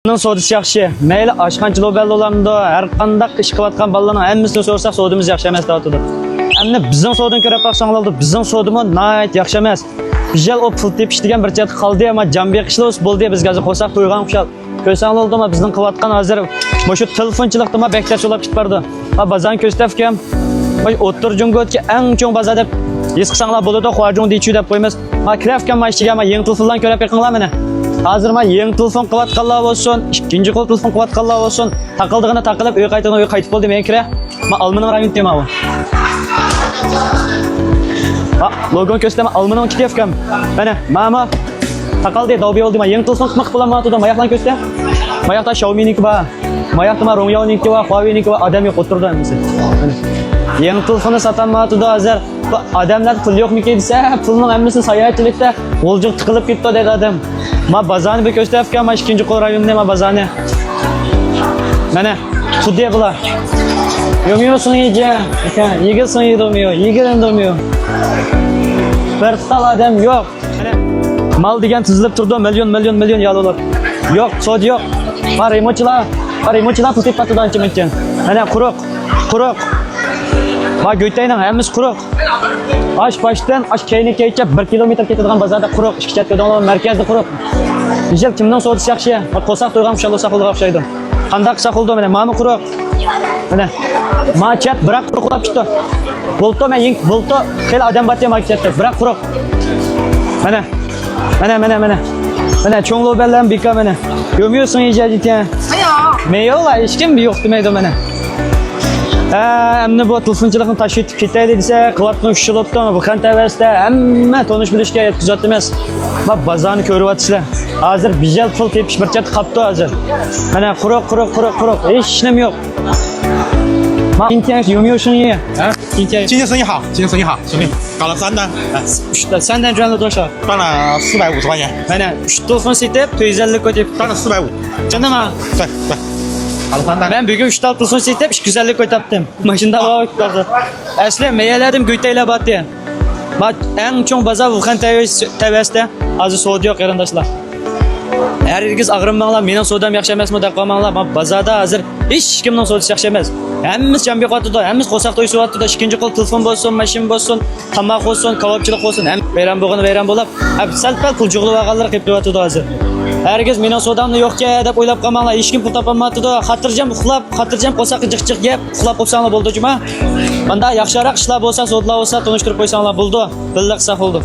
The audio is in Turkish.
Bunun sodisi yaxshi. Mayli oshxonchilik bellolamda har qanday ish qilayotgan bolalarning hammasini so'rsak, sodimiz yaxshi emas deyotdi. Endi bizning sodini ko'rib baxsanglar, bizning sodimiz nayt yaxshi emas. Bijal o pul tepish degan bir chat qoldi, ama jambiy qishlos bo'ldi, bizga hozir qo'saq qo'ygan xushal. Ko'rsanglar, bizning qilayotgan hozir shu telefonchilikda beklar cho'lab chiqib bordi. Va bazan ko'rsatgan, o'ttir jungodki eng cho'ng baza deb his qilsanglar bo'ladi, xo'jong deychi deb qo'ymas. Ma krafkan mashtiga ma yangi telefondan ko'rib yiqinglar meni. Hozir men yangi telefon qilayotganlar bo'lsin, ikkinchi qo'l telefon qilayotganlar bo'lsin, taqildig'ini taqilib, uy qaytib bo'ldi, men kira. Men almaning rayonida demaman. Logon ko'rsataman, almaning kityapkan. Mana, mama taqaldi, davbiy oldim. Yangi telefon qilmoq bilaman, to'da mayaqdan ko'rsata. Mayaqda Xiaomi'niki bor. Mayaqda Rongya'niki bor, Huawei'niki bor, odam yo'q o'tirdi endi. Yangi telefonni sotaman-to'da hozir odamlar pul yo'qmiki desa, pulning hammasini sayohatchilikda o'ljiq tiqilib ketdi dedi odam. Ma bazani bir ko'rsatgan, men ikkinchi qo'l rayonida men bazani. Mana, xuddi bular. Yo'muyorsun iyice. Yigilsin yigilmiyor, yigilmiyor. Bir tal adam yok. Mal degan tizilib turdi, milyon yalolar. Yok, sod yok. Var remochilar pul tepasidan chiqmoqchi. Mana quruq. Va go'ytayning hammasi quruq. Baştan keynikgacha 1 kilometr ketadigan bozorda quruq, ikki chatdan markazda quruq. Bijal kimdan sodisi yaxshi? Qo'saq to'ygan shallo saqilga o'xshaydi. Qanday qilsa qildi mana, ma'mi quruq. Mana machat biroq quruqlab chiqdi. Bo'lto men bo'lto xil odam batya machatda, biroq quruq. Mana. Mana cho'nglo bellam bika mana. Ko'myorsun ijadiyan. Meyola hech kim yo'q demaydi mana. Amni bu telefonchilikni tashib ketaydi desa, qilayotgan shilopdan bu qantavasda hamma tonish bilishga yetkazadi emas. Va bazani ko'ryapsizlar. Hozir bijal pul tepish bir chat qapti hozir. Mana quruq. Hech nima yo'q. 今天有没有生意？今天生意好，兄弟，搞了3单，3单赚了多少？赚了450块钱。Aynen. Şu telefon setip 250 ödeyip. 赚了450。真的吗？对，搞了3单。Ben bugün 3 tane telefon setip 250 ödeyip. Maşında bak kaldı. Aslen meyelerim göteyle battı. Bak en çok bazı Wuhan teveste azı soğudu yok arkadaşlar. Herkes ağrınmağlar, benim soğudam yaxşı emas mı daqamağlar. Bazada hazır hiç kimden soğudusu yaxşı emas. Hemiz jambiy qo'tida, hemiz qo'saq to'y suvatida, ikkinchi qo'l telefon bo'lsin, mashin bo'lsin, tamoq bo'lsin, kebabchilik bo'lsin, ham bayram bo'lib, sal-pal pul jug'ilib olganlar kelib turibdi hozir. Herkes mening sodamni yo'qka deb o'ylab qolmanglar, hech kim pul topolmaydi. Xotirjam uxlab, xotirjam qo'saq jiq-jiq yeb, uxlab qo'ysanglar bo'ldi juma. Bunda yaxshiroq ishlar bo'lsa, sodlar bo'lsa, tanishtirib qo'ysanglar bo'ldi. Billiq qilsa bo'ldi.